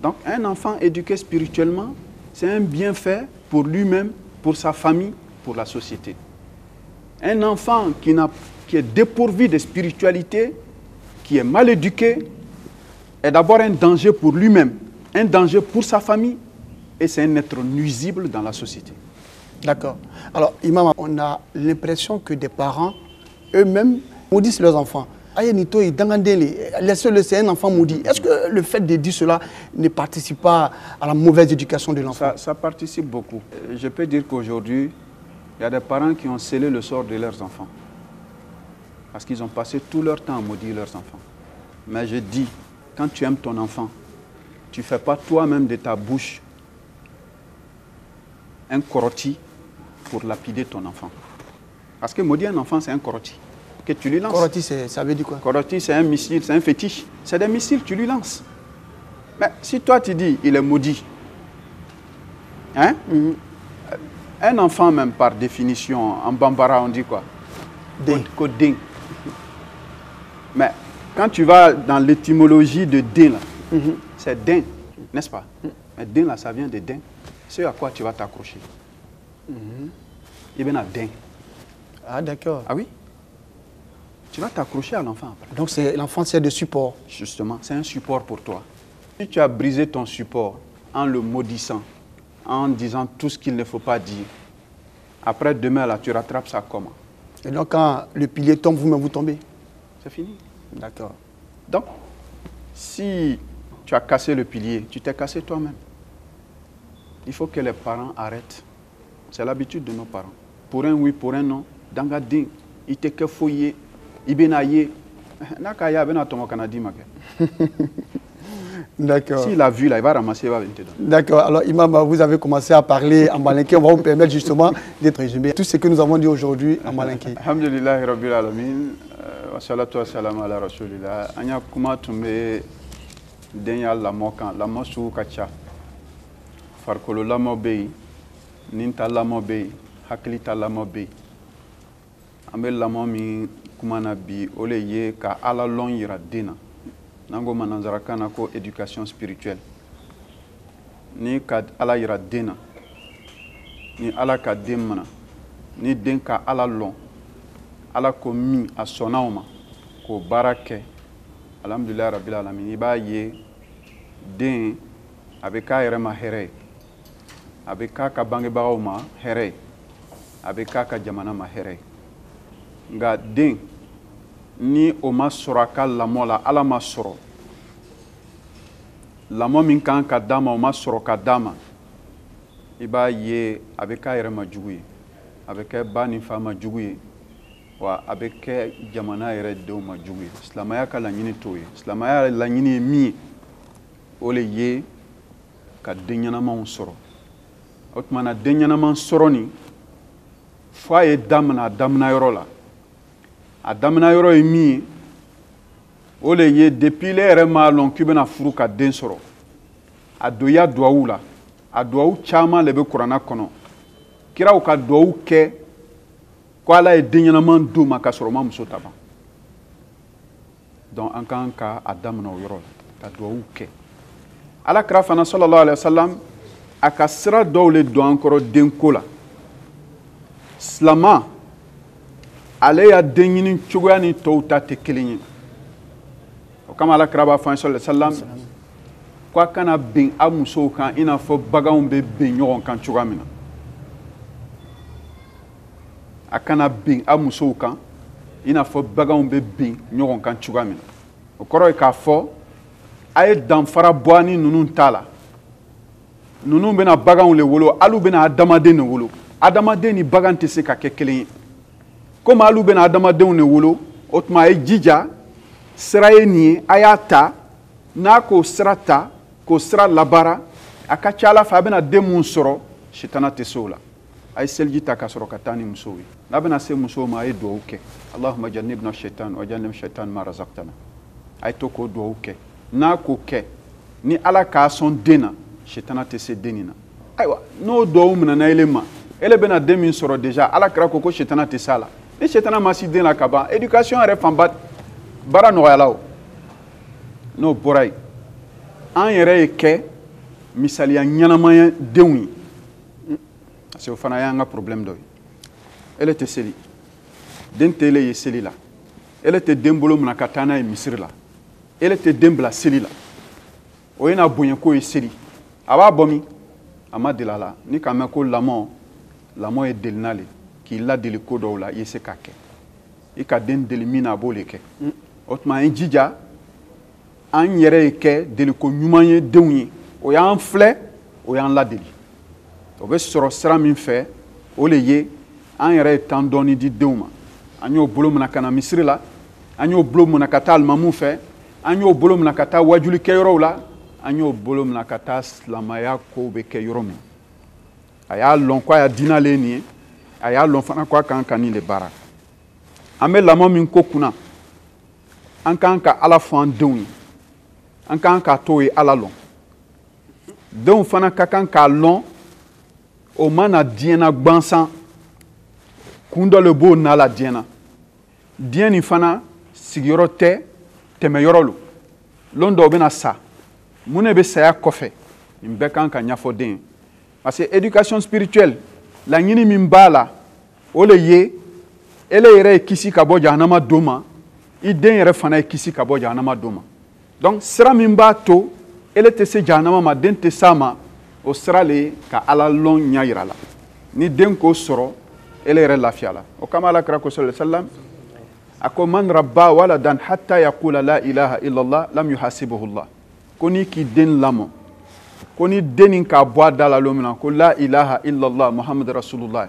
Donc un enfant éduqué spirituellement, c'est un bienfait pour lui-même, pour sa famille, pour la société. Un enfant qui est dépourvu de spiritualité, qui est mal éduqué, est d'abord un danger pour lui-même, un danger pour sa famille, et c'est un être nuisible dans la société. D'accord. Alors, Imam, on a l'impression que des parents, eux-mêmes, maudissent leurs enfants. Laissez-le, c'est un enfant maudit. Est-ce que le fait de dire cela ne participe pas à la mauvaise éducation de l'enfant? Ça participe beaucoup. Je peux dire qu'aujourd'hui, il y a des parents qui ont scellé le sort de leurs enfants. Parce qu'ils ont passé tout leur temps à maudire leurs enfants. Mais je dis, quand tu aimes ton enfant, tu ne fais pas toi-même de ta bouche un coroti pour lapider ton enfant. Parce que maudire un enfant, c'est un coroti que tu lui lances. Coroti, ça veut dire quoi? Coroti, c'est un missile, c'est un fétiche. C'est des missiles, tu lui lances. Mais si toi, tu dis, il est maudit, hein? Un enfant, même par définition, en bambara, on dit quoi? Ding. Mais quand tu vas dans l'étymologie de din, c'est din, n'est-ce pas? Mais din, là, ça vient de din. C'est à quoi tu vas t'accrocher. Il vient à din. Ah, d'accord. Ah oui? Tu vas t'accrocher à l'enfant après. Donc l'enfant sert de support. Justement, c'est un support pour toi. Si tu as brisé ton support en le maudissant, en disant tout ce qu'il ne faut pas dire, après demain, là, tu rattrapes ça comment? Et donc quand le pilier tombe, vous-même vous tombez? C'est fini. D'accord. Donc, si tu as cassé le pilier, tu t'es cassé toi-même. Il faut que les parents arrêtent. C'est l'habitude de nos parents. Pour un oui, pour un non, dangadin, il te que fouillé, il benaye, nakaya bena tomo kanadi make. D'accord. S'il a vu là, il va ramasser, il va venir dedans. D'accord. Alors, Imam, vous avez commencé à parler en malinké. On va vous permettre justement d'être résumé tout ce que nous avons dit aujourd'hui en malinké. Alhamdulillah, Rabbil Alamin, wa salatu wa salam ala Rasulillah. Anya kuma tumbe denya lamo kan, lamo su kacha. Farkolo lamo bei, ninta lamo bei, hakilita lamo bei. Ambe lamo mi kuma na bi ole ye ka ala lon yira dena. Nango mananzarakana ko éducation spirituelle. Ni ka ala yira dena. Ni ala ka demana. Ni den ka ala lon. Ala ko min a sɔnnaw ma k'o baara kɛ. Alhamdulillah rabbil alamin. I b'a ye den a bɛ k'a yɛrɛ ma hɛrɛ ye. A bɛ k'a ka bangebagaw ma hɛrɛ ye. A bɛ k'a ka jamana ma hɛrɛ ye. Nka den ni o ma sɔrɔ a ka lamɔ la, ala ma sɔrɔ. Lamɔ min kan ka d'a ma, o ma sɔrɔ ka d'a ma. I b'a ye a bɛ k'a yɛrɛ ma jugu ye. A bɛ kɛ ba ni fa ma jugu ye. Wa a bɛ kɛ jamana yɛrɛ denw ma jugu ye. Silamɛya ka laɲini t'o ye. Silamɛya laɲini ye min ye, o le ye ka den ɲɛnamaw sɔrɔ. O tuma na den ɲɛnama sɔrɔ nin, fo a ye daminɛ a daminɛ yɔrɔ la. A daminɛ yɔrɔ ye min ye, o le ye depuis le yɛrɛ m'a lɔn k'i bɛna furu ka den sɔrɔ. A donya duwawu la. A duwawu caman le bɛ kuranna kɔnɔ. Kiraw ka duwawu kɛ ko ala ye den ɲɛnaman d'u ma ka sɔrɔ ma muso ta ban. Donc an kan ka a daminɛ o yɔrɔ la, ka duwawu kɛ. Ala kira fana sallallahu alaihi wa sallam a ka sira dɔw le don an kɔrɔ denko la. Slama ale ya den ɲini cogoya ni tɔw ta tɛ kelen ye. O kama Alakira b'a fɔ an ye sallallahu alaihi wasallam k'a kana bin a musow kan i n'a fɔ baganw bɛ bin ɲɔgɔn kan cogoya min na. A kana bin a musow kan i n'a fɔ baganw bɛ bin ɲɔgɔn kan cogoya min na. O kɔrɔ ye k'a fɔ a ye danfara bɔ ani ninnu ta la. Ninnu bɛna baganw le wolo, alu bɛna adamaden de wolo. Adamaden ni bagan tɛ se ka kɛ kelen ye. Komi alu bɛna adamadenw de wolo, o tuma a ye jija, sira ye nin ye, a y'a ta, n'a k'o sira ta, k'o sira labaara, a ka ca Ala fɛ a bɛna den mun sɔrɔ, sitana tɛ se o la. A ye seliji ta ka sɔrɔ ka taa ni musow ye. N'a bɛna se musow ma a ye dugawu kɛ. Allahumma jannibna shaitan wa jannib shaitan ma razaqtana. A ye to k'o dugawu kɛ. N'a k'o kɛ, ni Ala k'a sɔn den na, sitana tɛ se den nin na. Ayiwa, n'o dugawu minɛna ele ma, ele bɛna den min sɔrɔ déjà, Alakira ko ko sitana tɛ se a la. Ni sitana ma si den la ka ban, éducation yɛrɛ fanba baara nɔgɔyala o. N'o bɔra yen, an yɛrɛ ye kɛ misaliya ɲɛnamaya denw ye. Parce que o fana y'an ka problème dɔ ye. Ele tɛ seli. Den tɛ ele ye seli la. Ele tɛ den bolo minɛ ka taa n'a ye misiri la. Ele tɛ den bila seli la. O ye n'a bonya ko ye seli. A b'a bɔ min? A ma deli a la. Ni k'a mɛn ko lamɔ ye delina le. K'i ladeli ko dɔw la i ye se k'a kɛ. I ka den deli min na a b'o le kɛ. O tuma an ye jija, an yɛrɛ ye kɛ deliko ɲuman ye denw ye. O y'an filɛ, o y'an ladeli. O bɛ sɔrɔ sira min fɛ, o le ye an yɛrɛ ye temps dɔɔni di denw ma. An y'o bolo minɛ ka na misiri la, an y'o bolo minɛ ka taa alimamuw fɛ, an y'o bolo minɛ ka taa wajuli kɛ yɔrɔw la, an y'o bolo minɛ ka taa silamaya kow bɛ kɛ yɔrɔ min. A y'a lɔn ko a ya diinɛ le ye nin ye, a y'a lɔn fana ko a kan ka nin de baara. An bɛ lamɔ min ko kunna, an kan ka Ala fɔ an denw ye, an kan k'a to ye Ala lɔn. Denw fana ka kan k'a lɔn o mana diɲɛna gwansan kun dɔ le b'o na la diɲɛna. Diɲɛ nin fana sigiyɔrɔ tɛ tɛmɛyɔrɔ lo. Lon dɔw bɛna sa, mun de bɛ saya kɔfɛ? Nin bɛɛ kan ka ɲɛfɔ den ye. Parce que éducation spirituelle laɲini min b'a la, o le ye ele yɛrɛ ye kisi ka bɔ jahanama don ma, i den yɛrɛ fana ye kisi ka bɔ jahanama don ma. Donc sira min b'a to ele tɛ se jahanama ma, den tɛ s'a ma, o sira le ka Ala lɔn ɲɛ yira la. Ni den k'o sɔrɔ, ele yɛrɛ lafiya la. O kama Alakira ko sallallahu alaihi wasallam a ko man rabba waladan hatta yaqula la ilaha illallah lam yuhasibuhu Allah. Ko ni k'i den lamɔ, ko ni den nin k'a bɔ a da la don min na ko la ilaha illallah Muhammad rasulullah,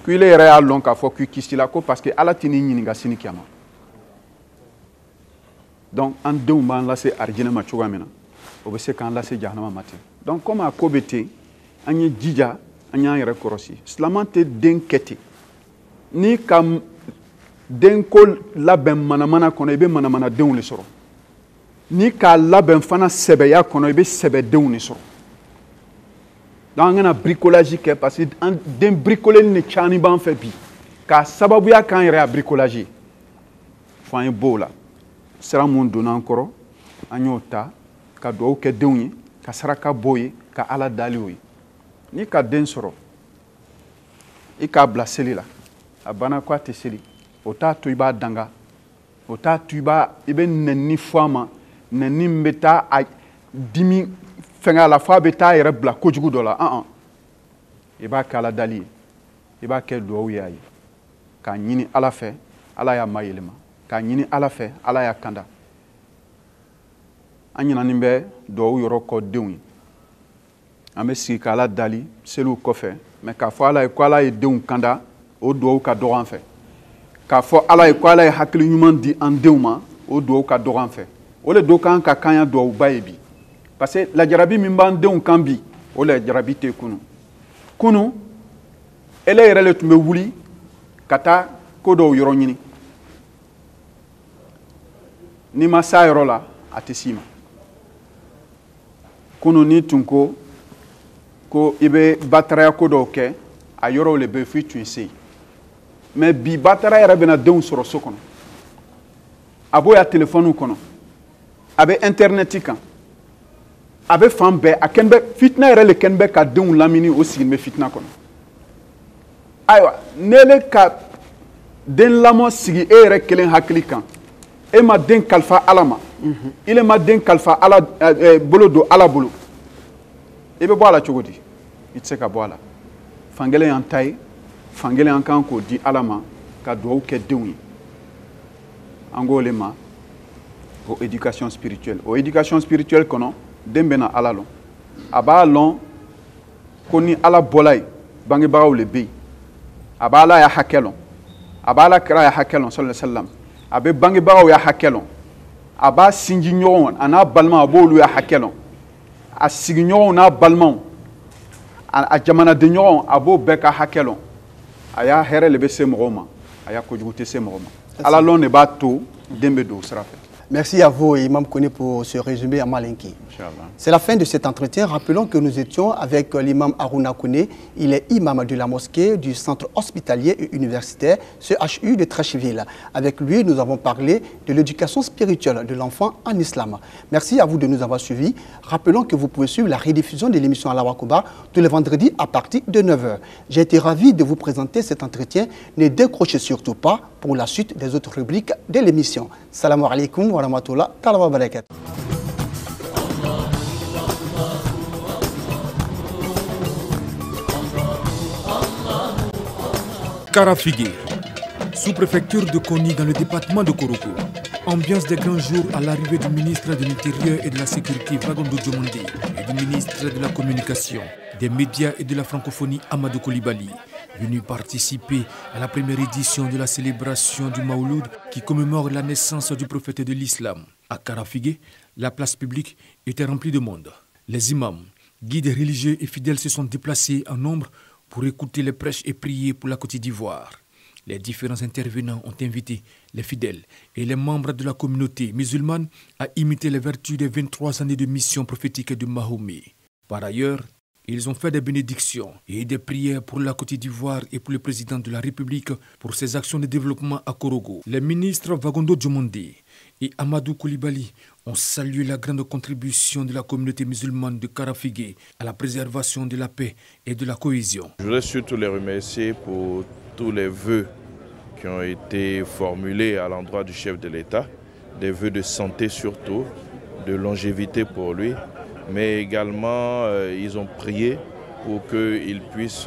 ko ile yɛrɛ y'a lɔn k'a fɔ k'i kisi la ko parce que Ala t'i ni ɲininka sini kiyama. Donc an denw b'an lase arijinɛ ma cogoya min na, o bɛ se k'an lase jahanama ma ten. Donc comme a ko bɛ ten, an ye jija, an y'an yɛrɛ kɔrɔsi. Silaman tɛ den kɛ ten. Ni ka denko labɛn manamana kɔnɔ, i bɛ manamanadenw de sɔrɔ. Ni k'a labɛn fana sɛbɛya kɔnɔ, i bɛ sɛbɛdenw de sɔrɔ. Donc an kana bricolage kɛ parce que den bricoleli de caani b'an fɛ bi. K'a sababuya k'an yɛrɛ ya bricolage ye. Fo an ye b'o la. Sira mun donna an kɔrɔ, an y'o ta, ka dugawu kɛ denw ye, ka saraka b'o ye, ka Ala dali o ye. Ni ka den sɔrɔ, i k'a bila seli la. A banna ko a tɛ seli. O t'a to i b'a danga. O t'a to i bɛ nɛni fɔ a ma, nɛni min bɛ taa a dimi fɛngɛ a la fo a bɛ taa a yɛrɛ bila kojugu dɔ la. I b'a kɛ Ala dali ye. I b'a kɛ dugawu ye a ye. K'a ɲini Ala fɛ, Ala y'a mayɛlɛma. K'a ɲini Ala fɛ, Ala y'a kanda. An ɲinɛnen bɛ dugawu yɔrɔ kɔ denw ye. An bɛ sigi k'Ala dali seliw kɔfɛ, mais k'a fɔ Ala ye ko Ala ye denw kanda, o dugawu ka dɔgɔ an fɛ. K'a fɔ Ala ye ko Ala ye hakili ɲuman di an denw ma, o dugawu ka dɔgɔ an fɛ. O le do kan ka kan ya duwawuba ye bi. Parce que lajarabi min b'an denw kan bi, o lajarabi tɛ kunu. Kunu, ele yɛrɛ le tun bɛ wuli ka taa ko dɔw yɔrɔ ɲini. Ni ma s'a yɔrɔ la, a tɛ s'i ma. Kunu ni tun ko i bɛ bataraya ko dɔw kɛ, a yɔrɔw le bɛ f'i tun se. Mais bi batara yɛrɛ bɛna denw sɔrɔ so kɔnɔ. A b'o ya téléphone kɔnɔ. A bɛ internet kan. A bɛ fan bɛɛ, a kɛn bɛ fitina yɛrɛ le kɛn bɛ ka denw lamini o sigilen bɛ fitina kɔnɔ. Aïwa, nele ka den lamo sigi e yɛrɛ kelen hakili kan. E ma den kalifa Ala ma. Il ma den kalifa Ala bolo do Ala bolo. E bɛ bɔ a la cogo di? I tɛ se ka bɔ a la. Fankelen y'an ta ye, fankelen an kan k'o di Ala ma ka dugawu kɛ denw ye. An k'o le ma o éducation spirituelle. O éducation spirituelle kɔnɔ den bɛ na Ala lɔn. A b'a lɔn ko ni Ala bɔla yen bangebagaw le bɛ yen. A b'a Ala ya hakɛ lɔn. A b'a la kira ya hakɛ lɔn sallallahu alaihi wa sallam. A bɛ bangebagaw ya hakɛ lɔn. A b'a sinji ɲɔgɔnw a n'a balimaw a b'olu ya hakɛ lɔn. A sigiɲɔgɔnw n'a balimaw a jamanaden ɲɔgɔn a b'o bɛɛ ka hakɛ lɔn. A y'a hɛrɛ le bɛ se mɔgɔw ma. A y'a kojugu tɛ se mɔgɔ ma. Ala lɔn de b'a to den bɛ don o sira fɛ. Merci à vous, Imam Kone, pour ce résumé à Malinki. C'est la fin de cet entretien. Rappelons que nous étions avec l'imam Harouna Kone. Il est imam de la mosquée du centre hospitalier et universitaire CHU de Trécheville. Avec lui, nous avons parlé de l'éducation spirituelle de l'enfant en islam. Merci à vous de nous avoir suivis. Rappelons que vous pouvez suivre la rediffusion de l'émission Allah Wakuba tous les vendredis à partir de 9h. J'ai été ravi de vous présenter cet entretien. Ne décrochez surtout pas pour la suite des autres rubriques de l'émission. Salam alaikum wa rahmatullah wa barakatuh. Karafigué, sous-préfecture de Koni dans le département de Koroko. Ambiance des grands jours à l'arrivée du ministre de l'Intérieur et de la Sécurité Vagondo Diomondi et du ministre de la Communication, des médias et de la francophonie Amadou Koulibaly, venu participer à la première édition de la célébration du Maouloud qui commémore la naissance du prophète de l'islam. À Karafigué, la place publique était remplie de monde. Les imams, guides religieux et fidèles se sont déplacés en nombre pour écouter les prêches et prier pour la Côte d'Ivoire. Les différents intervenants ont invité les fidèles et les membres de la communauté musulmane à imiter les vertus des 23 années de mission prophétique de Mahomet. Par ailleurs, ils ont fait des bénédictions et des prières pour la Côte d'Ivoire et pour le président de la République pour ses actions de développement à Korogo. Les ministres Vagondo Diomondi et Amadou Koulibaly ont salué la grande contribution de la communauté musulmane de Karafigué à la préservation de la paix et de la cohésion. Je voudrais surtout les remercier pour tous les vœux qui ont été formulés à l'endroit du chef de l'État, des vœux de santé surtout, de longévité pour lui, mais également ils ont prié pour qu'il puisse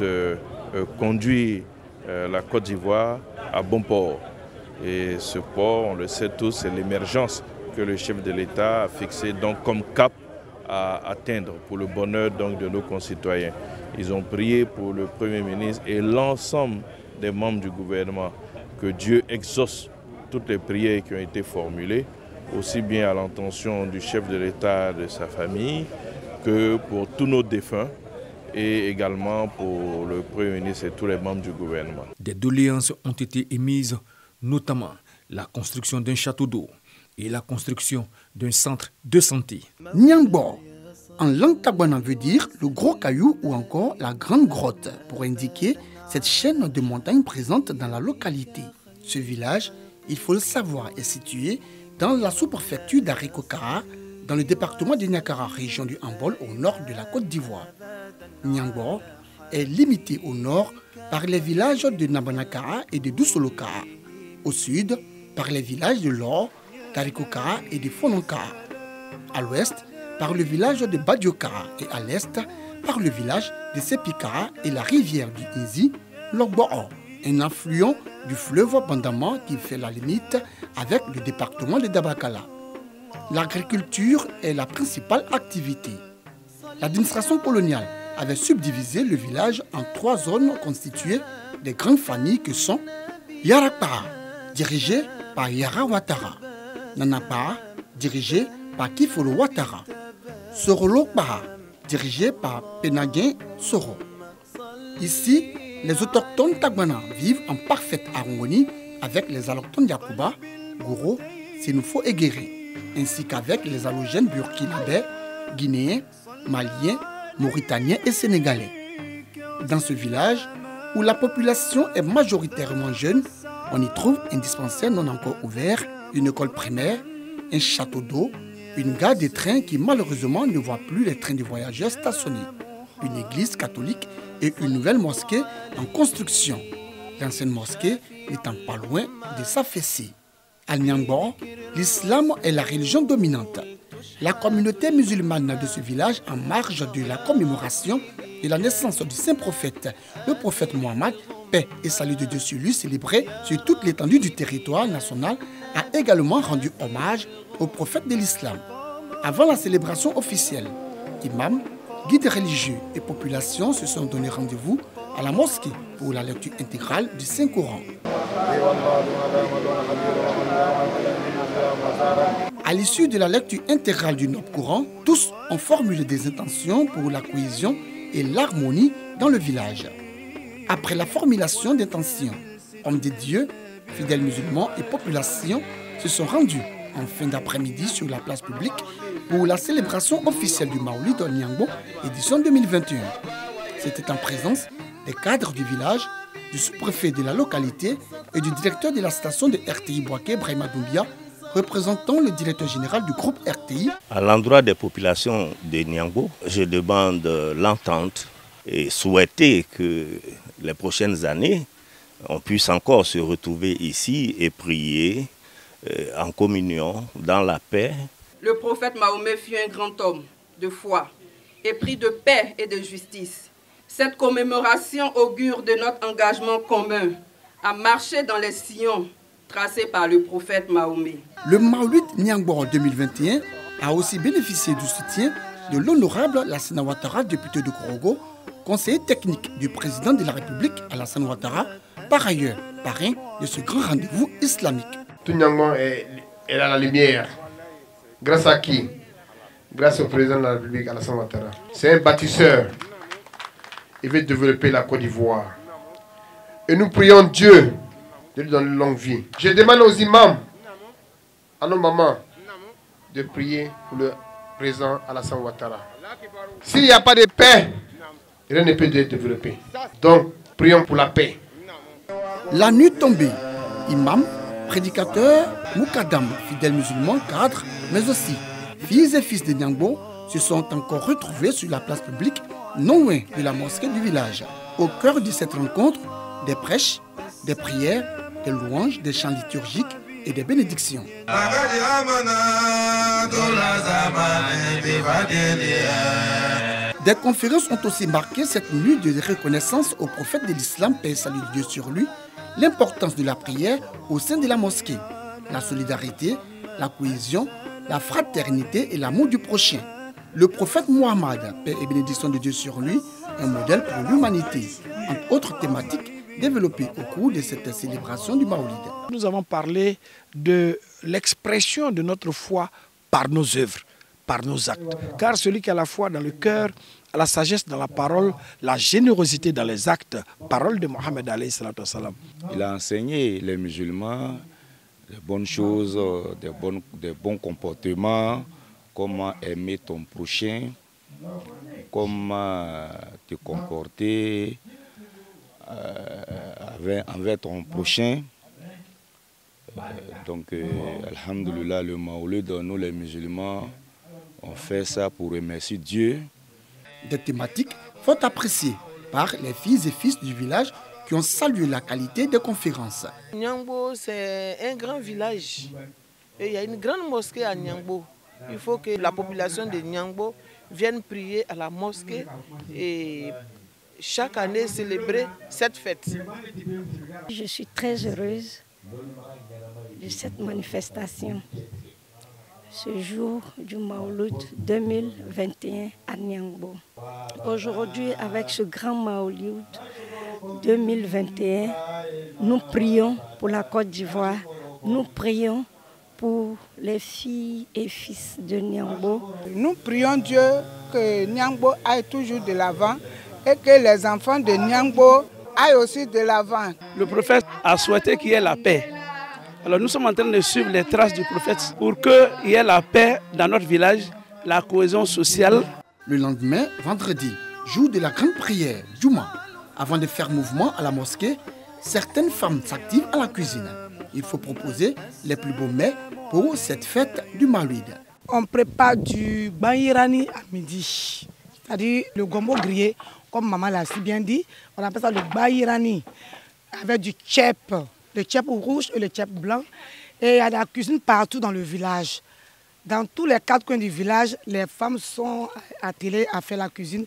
conduire la Côte d'Ivoire à bon port. Et ce port, on le sait tous, c'est l'émergence que le chef de l'État a fixé donc comme cap à atteindre pour le bonheur donc de nos concitoyens. Ils ont prié pour le Premier ministre et l'ensemble des membres du gouvernement que Dieu exauce toutes les prières qui ont été formulées, aussi bien à l'intention du chef de l'État, de sa famille, que pour tous nos défunts et également pour le Premier ministre et tous les membres du gouvernement. Des doléances ont été émises, notamment la construction d'un château d'eau et la construction d'un centre de santé. Nyangbo, en langue tagbana, veut dire le gros caillou ou encore la grande grotte, pour indiquer cette chaîne de montagnes présente dans la localité. Ce village, il faut le savoir, est situé dans la sous-préfecture d'Arikokara, dans le département de Niakara, région du Hambol, au nord de la Côte d'Ivoire. Nyangbo est limité au nord par les villages de Nabanakara et de Dousolokara, au sud par les villages de Lor, Karikokara et de Fononkara, à l'ouest par le village de Badiokara et à l'est par le village de Sepikara et la rivière du Inzi, Logbo'o, un affluent du fleuve Bandama qui fait la limite avec le département de Dabakala. L'agriculture est la principale activité. L'administration coloniale avait subdivisé le village en 3 zones constituées des grandes familles que sont Yarakpara, dirigé par Yara Ouattara, Nanapara, dirigé par Kifolo Ouattara, Sorolokpara, dirigé par Penaguen Soro. Ici, les autochtones Tagbana vivent en parfaite harmonie avec les allochtones Yakuba, Goro, Sénoufo et Guéré, ainsi qu'avec les allogènes burkinabés, guinéens, maliens, mauritaniens et sénégalais. Dans ce village, où la population est majoritairement jeune, on y trouve un dispensaire non encore ouvert, une école primaire, un château d'eau, une gare de train qui malheureusement ne voit plus les trains de voyageurs stationnés. une église catholique et une nouvelle mosquée en construction. L'ancienne mosquée n'étant pas loin de s'affaisser. À Niangbo, l'islam est la religion dominante. La communauté musulmane de ce village, en marge de la commémoration de la naissance du saint prophète, le prophète Mohammed, paix et salut de Dieu sur lui, célébré sur toute l'étendue du territoire national, a également rendu hommage au prophète de l'islam. Avant la célébration officielle, imams, guides religieux et populations se sont donné rendez-vous à la mosquée pour la lecture intégrale du Saint-Coran. À l'issue de la lecture intégrale du Coran, tous ont formulé des intentions pour la cohésion et l'harmonie dans le village. Après la formulation d'intentions, hommes de Dieu, fidèles musulmans et populations se sont rendus en fin d'après-midi sur la place publique pour la célébration officielle du Maolid de Niangbo, édition 2021. C'était en présence des cadres du village, du sous-préfet de la localité et du directeur de la station de RTI Boaké, Brahima Doumbia, représentant le directeur général du groupe RTI. À l'endroit des populations de Niangbo, je demande l'entente et souhaiter que les prochaines années, on puisse encore se retrouver ici et prier en communion, dans la paix. Le prophète Mahomet fut un grand homme de foi, épris de paix et de justice. Cette commémoration augure de notre engagement commun à marcher dans les sillons tracés par le prophète Mahomet. Le Maolid Niangbo 2021 a aussi bénéficié du soutien de l'honorable Lassana Ouattara, député de Korogo, conseiller technique du président de la République, Alassane Ouattara, par ailleurs parrain de ce grand rendez-vous islamique. Tout Niangbo est à la lumière. Grâce à qui? Grâce au président de la République, Alassane Ouattara. C'est un bâtisseur. Il veut développer la Côte d'Ivoire. Et nous prions Dieu de lui donner une longue vie. Je demande aux imams, à nos mamans, de prier pour le président Alassane Ouattara. S'il n'y a pas de paix, rien ne peut être développé. Donc, prions pour la paix. La nuit tombée, imam, prédicateur, moukadam, fidèles musulmans, cadres, mais aussi filles et fils de Niangbo se sont encore retrouvés sur la place publique, non loin de la mosquée du village. Au cœur de cette rencontre, des prêches, des prières, des louanges, des chants liturgiques et des bénédictions. Des conférences ont aussi marqué cette nuit de reconnaissance au prophète de l'islam, paix et salut de Dieu sur lui, l'importance de la prière au sein de la mosquée, la solidarité, la cohésion, la fraternité et l'amour du prochain. Le prophète Mohammed, paix et bénédiction de Dieu sur lui, un modèle pour l'humanité, entre autres thématiques développées au cours de cette célébration du Maolid. Nous avons parlé de l'expression de notre foi par nos œuvres, par nos actes. Car celui qui a la foi dans le cœur, a la sagesse dans la parole, la générosité dans les actes, parole de Mohammed alayhi salatu wassalam. Il a enseigné les musulmans des bonnes choses, des bons comportements, comment aimer ton prochain, comment te comporter envers ton prochain. Donc, alhamdoulilah, le Maolid, nous les musulmans, on fait ça pour remercier Dieu. Des thématiques fort appréciées par les filles et fils du village qui ont salué la qualité des conférences. Niangbo, c'est un grand village. Et il y a une grande mosquée à Niangbo. Il faut que la population de Niangbo vienne prier à la mosquée et chaque année célébrer cette fête. Je suis très heureuse de cette manifestation, ce jour du Maolid 2021 à Niangbo. Aujourd'hui, avec ce grand Maolid 2021, nous prions pour la Côte d'Ivoire, nous prions pour les filles et fils de Niangbo. Nous prions Dieu que Niangbo aille toujours de l'avant et que les enfants de Niangbo aillent aussi de l'avant. Le prophète a souhaité qu'il y ait la paix. Alors nous sommes en train de suivre les traces du prophète pour qu'il y ait la paix dans notre village, la cohésion sociale. Le lendemain, vendredi, jour de la grande prière, Juma, avant de faire mouvement à la mosquée, certaines femmes s'activent à la cuisine. Il faut proposer les plus beaux mets pour cette fête du Maolid. On prépare du banirani à midi. c'est-à-dire le gombo grillé, comme maman l'a si bien dit, on appelle ça le baïrani, avec du tchèp, le tchèp rouge et le tchèp blanc. Et il y a de la cuisine partout dans le village. Dans tous les 4 coins du village, les femmes sont attelées à faire la cuisine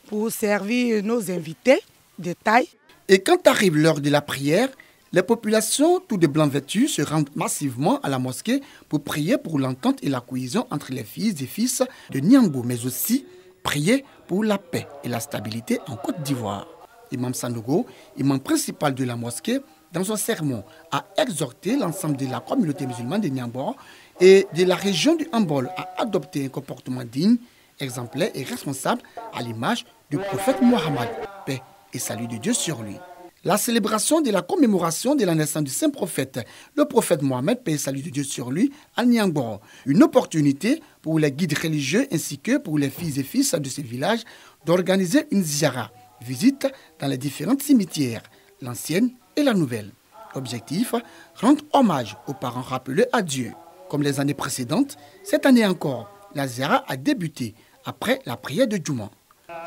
pour servir nos invités de taille. Et quand arrive l'heure de la prière, les populations, tout de blanc vêtus, se rendent massivement à la mosquée pour prier pour l'entente et la cohésion entre les filles et fils de Niangbo, mais aussi prier pour la paix et la stabilité en Côte d'Ivoire. Imam Sanogo, imam principal de la mosquée, dans son sermon, a exhorté l'ensemble de la communauté musulmane de Niangbo et de la région du Hambol à adopter un comportement digne, exemplaire et responsable à l'image du prophète Mohammed, paix et salut de Dieu sur lui. La célébration de la commémoration de la naissance du saint prophète, le prophète Mohammed, paix et salut de Dieu sur lui, à Niangbo. Une opportunité pour les guides religieux ainsi que pour les filles et fils de ce village d'organiser une ziara, visite dans les différents cimetières, l'ancienne et la nouvelle. Objectif, rendre hommage aux parents rappelés à Dieu. Comme les années précédentes, cette année encore, la ziara a débuté après la prière de Djouma.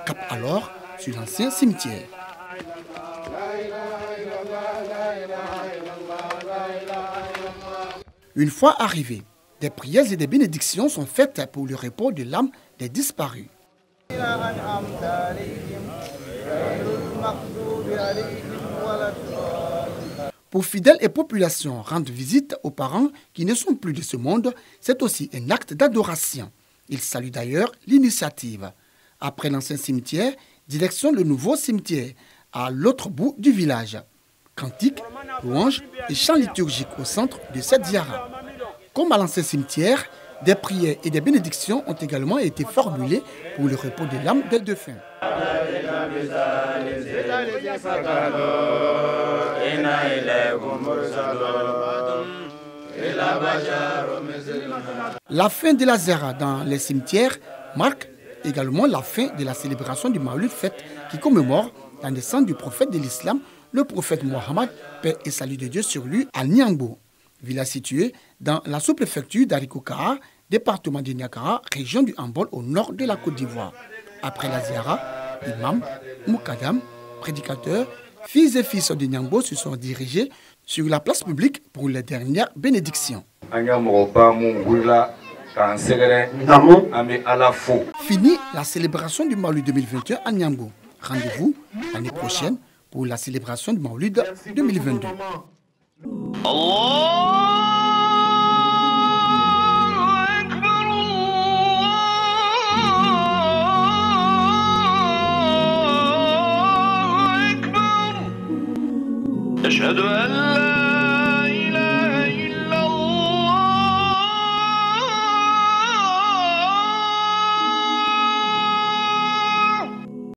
Cap alors sur l'ancien cimetière. Une fois arrivés, des prières et des bénédictions sont faites pour le repos de l'âme des disparus. Pour fidèles et populations rendre visite aux parents qui ne sont plus de ce monde, c'est aussi un acte d'adoration. Ils saluent d'ailleurs l'initiative. Après l'ancien cimetière, direction le nouveau cimetière, à l'autre bout du village. Cantiques, louanges et chants liturgiques au centre de cette ziara. Comme à l'ancien cimetière, des prières et des bénédictions ont également été formulées pour le repos de l'âme des défunts. La fin de la ziara dans les cimetières marque également la fin de la célébration du Maulid fête qui commémore la naissance du prophète de l'islam, le prophète Mohammed, paix et salut de Dieu sur lui, à Niangbo, village situé dans la sous-préfecture d'Arikokaa, département de Niakara, région du Hambol au nord de la Côte d'Ivoire. Après la ziara, imam, moukadam, prédicateurs, fils et fils de Niangbo se sont dirigés sur la place publique pour les dernières bénédictions. Fini la célébration du Maulid 2021 à Niangbo. Rendez-vous l'année prochaine pour la célébration du Maulid 2022. Allah